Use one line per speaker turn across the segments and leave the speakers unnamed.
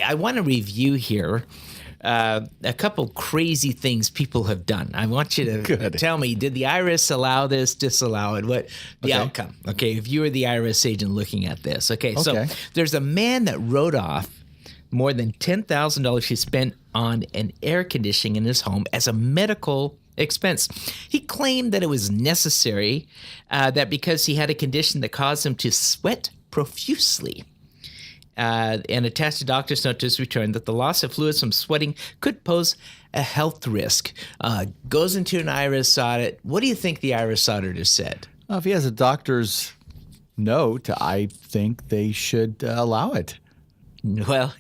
I want to review here a couple crazy things people have done. I want you to tell me, did the IRS allow this, disallow it? What the outcome? Okay, if you were the IRS agent looking at this. Okay, so there's a man that wrote off more than $10,000 he spent on an air conditioning in his home as a medical expense. He claimed that it was necessary, that because he had a condition that caused him to sweat profusely. And attached a doctor's note to his return that the loss of fluids from sweating could pose a health risk. Goes into an IRS audit. What do you think the IRS auditor said?
Well, if he has a doctor's note, I think they should allow it.
Well,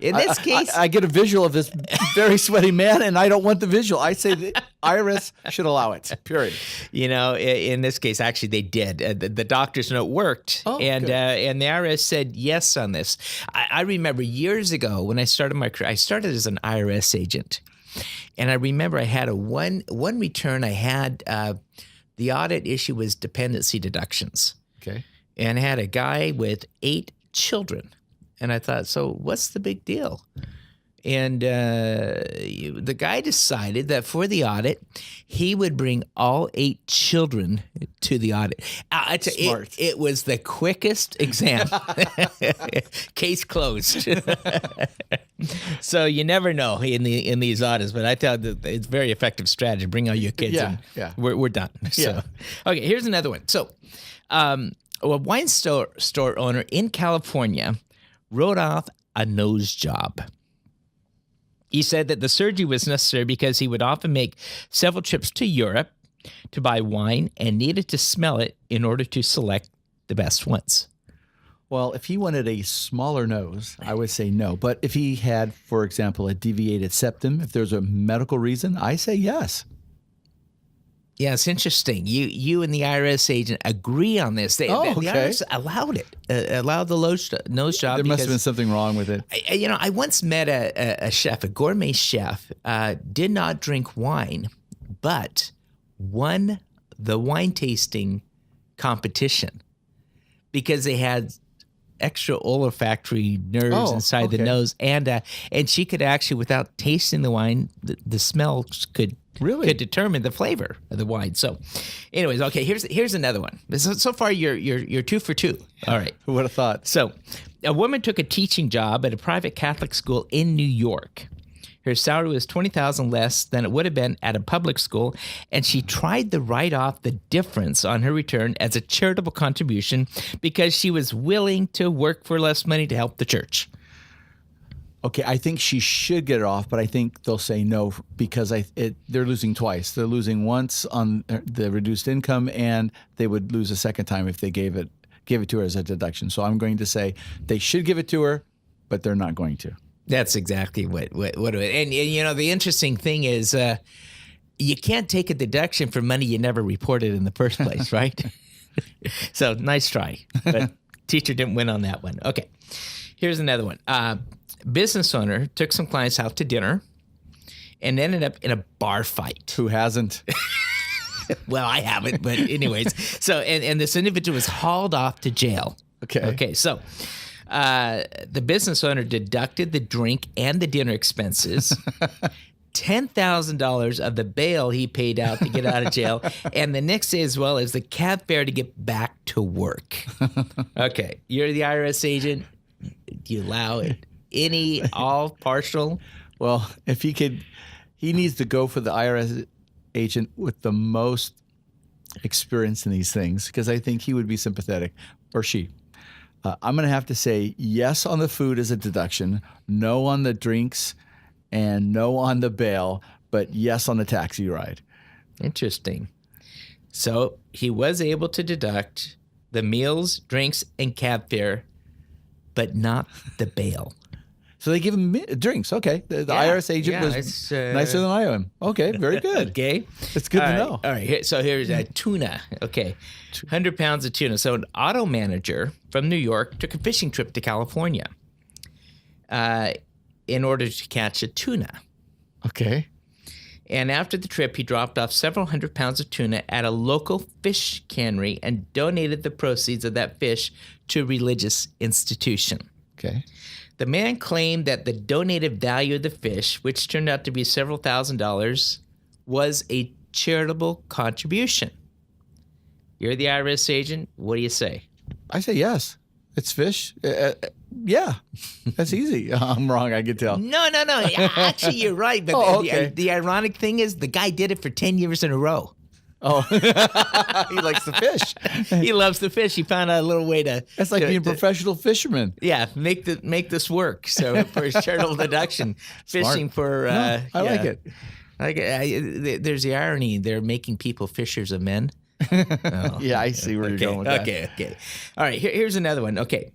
in this case,
I get a visual of this very sweaty man, and I don't want the visual. I say the IRS should allow it, period.
You know, in this case, actually, they did. The doctor's note worked, and the IRS said yes on this. I remember years ago when I started my career, I started as an IRS agent, and I remember I had one return. I had the audit issue was dependency deductions.
Okay,
and I had a guy with 8 children. And I thought, so what's the big deal? And the guy decided that for the audit, he would bring all 8 children to the audit.
Smart.
It was the quickest exam. Case closed. So you never know in these audits, but I thought that it's a very effective strategy. Bring all your kids in.
Yeah.
We're done. So, okay, here's another one. So a wine store owner in California wrote off a nose job. He said that the surgery was necessary because he would often make several trips to Europe to buy wine and needed to smell it in order to select the best ones.
Well, if he wanted a smaller nose, I would say no. But if he had, for example, a deviated septum, if there's a medical reason, I say yes.
Yeah, it's interesting. You and the IRS agent agree on this. The IRS allowed it, allowed the nose job.
There must have been something wrong with it.
I once met a chef, a gourmet chef, did not drink wine, but won the wine tasting competition because they had extra olfactory nerves inside the nose, and she could actually, without tasting the wine, the smell could determine the flavor of the wine. So, anyways, okay, here's another one. So far, you're 2 for 2. All right,
Who would have thought?
So, a woman took a teaching job at a private Catholic school in New York. Her salary was $20,000 less than it would have been at a public school, and she tried to write off the difference on her return as a charitable contribution because she was willing to work for less money to help the church.
Okay, I think she should get it off, but I think they'll say no because they're losing twice. They're losing once on the reduced income, and they would lose a second time if they gave it to her as a deduction. So I'm going to say they should give it to her, but they're not going to.
That's exactly what and you know the interesting thing is you can't take a deduction for money you never reported in the first place, right? So nice try, but teacher didn't win on that one. Okay, here's another one. Business owner took some clients out to dinner and ended up in a bar fight.
Who hasn't?
Well, I haven't, but anyways. So and this individual was hauled off to jail. Okay, so the business owner deducted the drink and the dinner expenses, $10,000 of the bail he paid out to get out of jail, and the next day as well as the cab fare to get back to work. Okay, you're the IRS agent. Do you allow it? All partial?
Well, if he needs to go for the IRS agent with the most experience in these things because I think he would be sympathetic, or she. I'm going to have to say yes on the food as a deduction, no on the drinks, and no on the bail, but yes on the taxi ride.
Interesting. So he was able to deduct the meals, drinks, and cab fare, but not the bail.
So they give him drinks. Okay. The IRS agent was nicer than I am. Okay. Very good.
Okay.
It's good to know.
All right. So here's tuna. Okay. 100 pounds of tuna. So an auto manager from New York took a fishing trip to California in order to catch a tuna.
Okay.
And after the trip, he dropped off several hundred pounds of tuna at a local fish cannery and donated the proceeds of that fish to a religious institution.
Okay.
The man claimed that the donated value of the fish, which turned out to be several $1,000s, was a charitable contribution. You're the IRS agent. What do you say?
I say yes. It's fish. Yeah, that's easy. I'm wrong. I can tell.
No. Actually, you're right. But
okay.
the ironic thing is the guy did it for 10 years in a row.
Oh, he likes the fish.
He loves the fish. He found out a little way to.
That's like being a professional fisherman.
Yeah, make this work. So for his charitable deduction, fishing for.
I like it.
There's the irony. They're making people fishers of men. Oh,
yeah, I see where you're going with that.
Okay. All right, here's another one. Okay.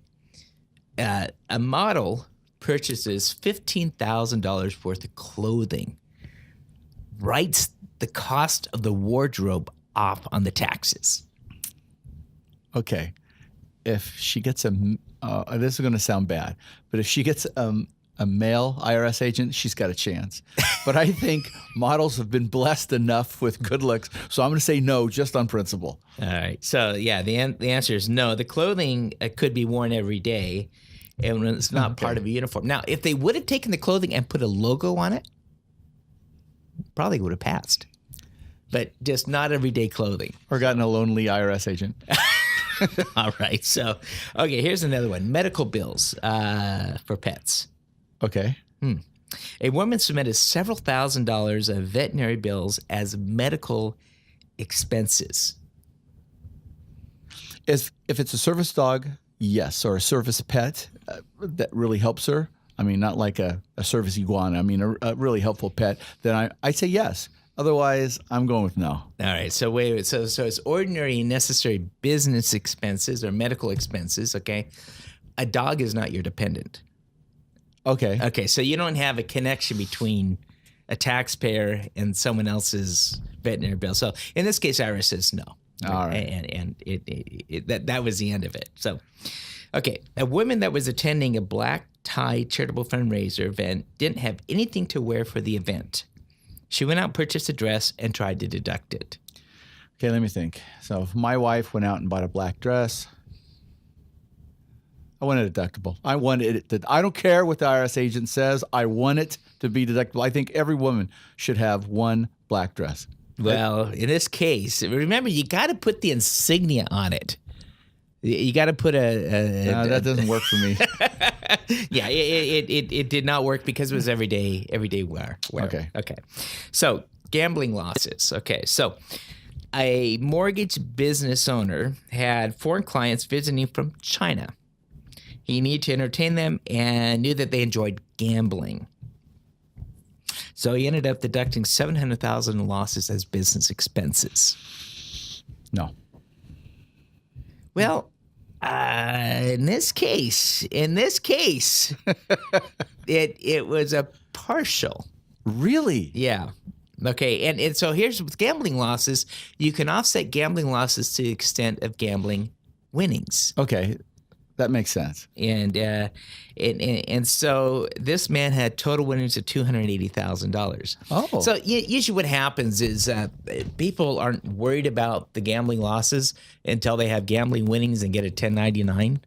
A model purchases $15,000 worth of clothing, writes the cost of the wardrobe off on the taxes.
Okay. If she gets this is going to sound bad, but if she gets a male IRS agent, she's got a chance. But I think models have been blessed enough with good looks, so I'm going to say no, just on principle.
All right. So yeah, the answer is no. The clothing could be worn every day, and it's not part of a uniform. Now, if they would have taken the clothing and put a logo on it, probably would have passed. But just not everyday clothing.
Or gotten a lonely IRS agent.
All right. So, okay, here's another one. Medical bills for pets.
Okay.
A woman submitted several $1,000s of veterinary bills as medical expenses.
If it's a service dog, yes, or a service pet, that really helps her. I mean, not like a service iguana. I mean, a really helpful pet. Then I say yes. Otherwise, I'm going with no.
All right. So wait. So it's ordinary and necessary business expenses or medical expenses. Okay. A dog is not your dependent.
Okay.
Okay. So you don't have a connection between a taxpayer and someone else's veterinary bill. So in this case, IRS says no.
All right.
And that was the end of it. So, okay. A woman that was attending a black tie charitable fundraiser event didn't have anything to wear for the event. She went out, purchased a dress, and tried to deduct it.
Okay, let me think. So if my wife went out and bought a black dress, I want it deductible. I want it. I don't care what the IRS agent says. I want it to be deductible. I think every woman should have one black dress.
Well, in this case, remember, you got to put the insignia on it. You got to put
No, that doesn't work for me.
Yeah, it did not work because it was everyday wear. Okay. So gambling losses. Okay, so a mortgage business owner had foreign clients visiting from China. He needed to entertain them and knew that they enjoyed gambling. So he ended up deducting $700,000 in losses as business expenses.
No.
Well, in this case, it was a partial.
Really?
Yeah. Okay. And so here's with gambling losses, you can offset gambling losses to the extent of gambling winnings.
Okay. That makes sense.
And so this man had total winnings of $280,000.
Oh.
So usually what happens is people aren't worried about the gambling losses until they have gambling winnings and get a 1099.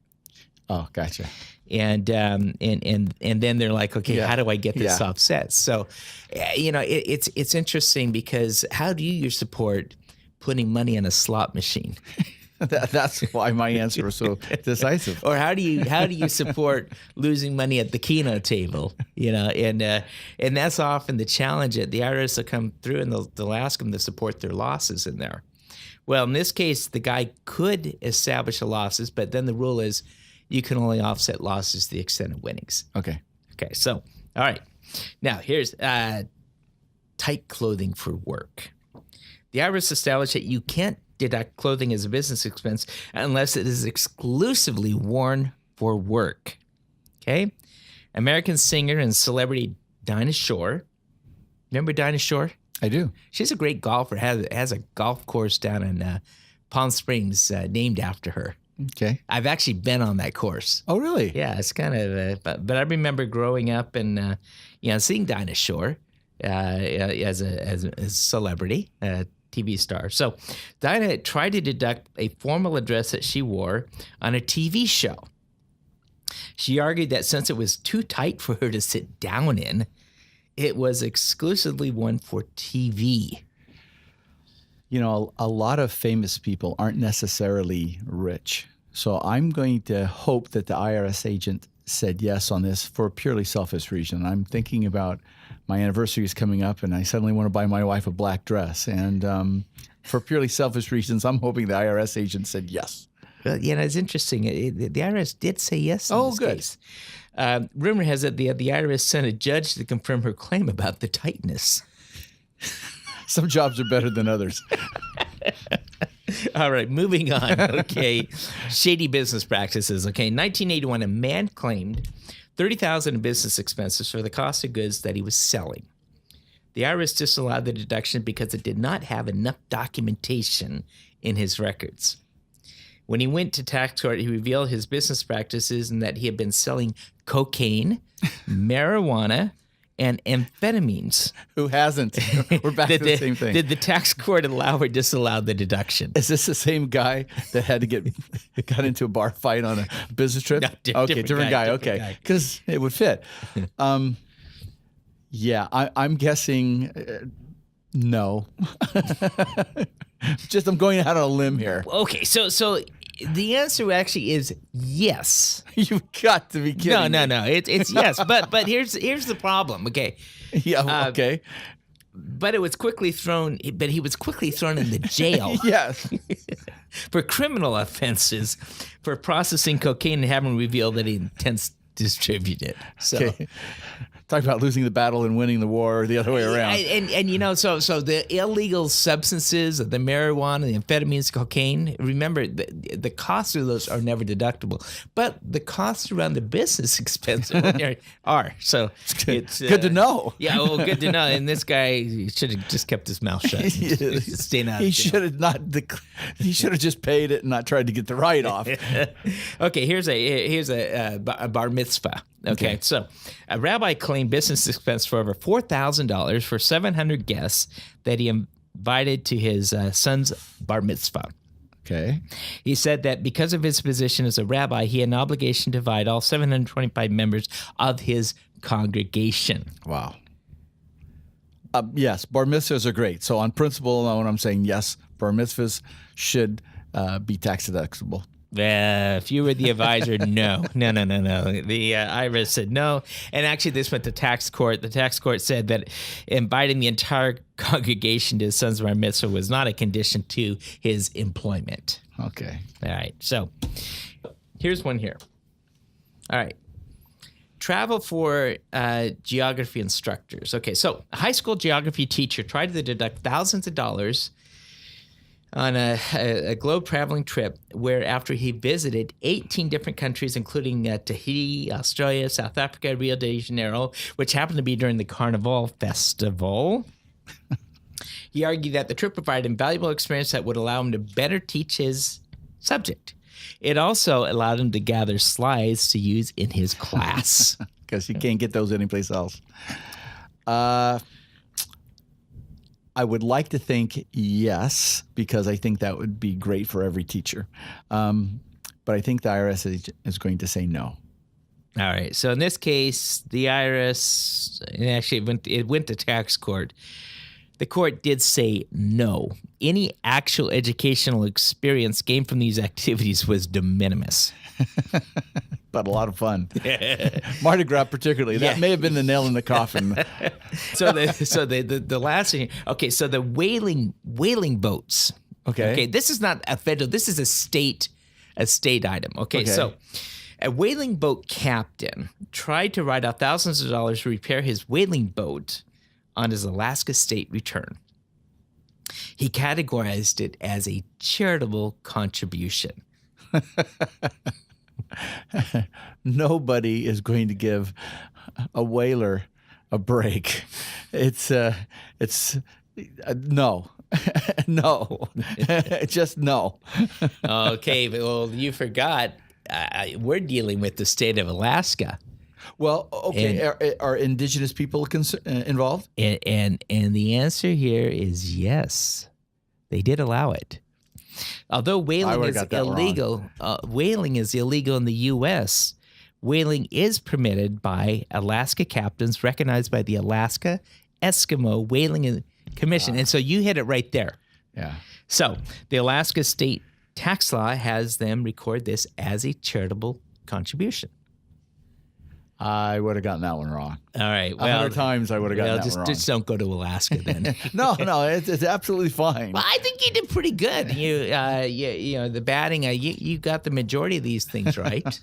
Oh, gotcha.
And then they're like, okay,
Yeah.
how do I get this
Yeah.
offset? So, it's interesting because how do you support putting money in a slot machine?
That's why my answer was so decisive.
Or how do you support losing money at the Keno table? And that's often the challenge. That the IRS will come through and they'll ask them to support their losses in there. Well, in this case, the guy could establish the losses, but then the rule is you can only offset losses to the extent of winnings.
Okay.
Okay. So, all right. Now here's tight clothing for work. The IRS established that you can't deduct clothing as a business expense unless it is exclusively worn for work. Okay? American singer and celebrity Dinah Shore. Remember Dinah Shore?
I do.
She's a great golfer. Has a golf course down in Palm Springs named after her.
Okay.
I've actually been on that course.
Oh, really?
Yeah, it's kind of, but I remember growing up and seeing Dinah Shore as a celebrity, TV star. So Dinah tried to deduct a formal address that she wore on a TV show. She argued that since it was too tight for her to sit down in, it was exclusively one for TV.
You know, a lot of famous people aren't necessarily rich. So I'm going to hope that the IRS agent said yes on this for a purely selfish reason. I'm thinking about my anniversary is coming up, and I suddenly want to buy my wife a black dress. And for purely selfish reasons, I'm hoping the IRS agent said yes.
Well, it's interesting. The IRS did say yes in this
good.
case. Rumor has it the IRS sent a judge to confirm her claim about the tightness.
Some jobs are better than others.
All right, moving on. Okay, shady business practices. Okay, in 1981, a man claimed $30,000 in business expenses for the cost of goods that he was selling. The IRS disallowed the deduction because it did not have enough documentation in his records. When he went to tax court, he revealed his business practices and that he had been selling cocaine, marijuana, and amphetamines.
Who hasn't? We're back to the same thing.
Did the tax court allow or disallow the deduction?
Is this the same guy that had to got into a bar fight on a business trip?
No,
different guy. Okay, because it would fit. Yeah, I'm guessing no. Just I'm going out on a limb here.
Okay, so the answer actually is yes.
You've got to be kidding.
No. It's yes, but here's the problem. Okay.
Yeah. Okay.
But it was quickly thrown. But he was quickly thrown in the jail.
Yes.
For criminal offenses, for processing cocaine and having revealed that he intends to distribute it. So.
Okay. Talk about losing the battle and winning the war, or the other way around.
And so the illegal substances, the marijuana, the amphetamines, cocaine. Remember, the costs of those are never deductible, but the costs around the business expense are. So it's
good to know.
Yeah, well, good to know. And this guy should have just kept his mouth shut. Staying out.
He should have not. He should have just paid it and not tried to get the write-off.
Okay, here's a bar mitzvah. Okay, so a rabbi claimed business expense for over $4,000 for 700 guests that he invited to his son's bar mitzvah.
Okay.
He said that because of his position as a rabbi, he had an obligation to invite all 725 members of his congregation.
Wow. Yes, bar mitzvahs are great. So on principle, when I'm saying yes, bar mitzvahs should be tax deductible.
If you were the advisor, no. The IRS said no. And actually, this went to tax court. The tax court said that inviting the entire congregation to his son's bar mitzvah was not a condition to his employment.
Okay.
All right. So here's one here. All right. Travel for geography instructors. Okay. So a high school geography teacher tried to deduct thousands of dollars on a globe traveling trip where after he visited 18 different countries, including Tahiti, Australia, South Africa, Rio de Janeiro, which happened to be during the Carnival Festival. He argued that the trip provided invaluable experience that would allow him to better teach his subject. It also allowed him to gather slides to use in his class.
Because you can't get those anyplace else. I would like to think yes, because I think that would be great for every teacher. But I think the IRS is going to say no.
All right. So in this case, the IRS, and actually it went to tax court. The court did say no. Any actual educational experience gained from these activities was de minimis.
But a lot of fun. Mardi Gras particularly. That may have been the nail in the coffin.
So the last thing. Okay, so the whaling boats.
Okay.
This is not a federal. This is a state item. Okay. So a whaling boat captain tried to write out thousands of dollars to repair his whaling boat on his Alaska state return. He categorized it as a charitable contribution.
Nobody is going to give a whaler a break. It's no, no, just no.
Okay, well, you forgot. We're dealing with the state of Alaska.
Well, okay, are indigenous people involved?
And the answer here is yes. They did allow it. Although whaling is illegal, in the U.S., whaling is permitted by Alaska captains recognized by the Alaska Eskimo Whaling Commission. And so you hit it right there.
Yeah.
So the Alaska state tax law has them record this as a charitable contribution.
I would have gotten that one wrong.
All right.
100 times I would have gotten that one wrong.
Just don't go to Alaska then.
No, it's absolutely fine.
Well, I think you did pretty good. You know, the batting, you got the majority of these things right.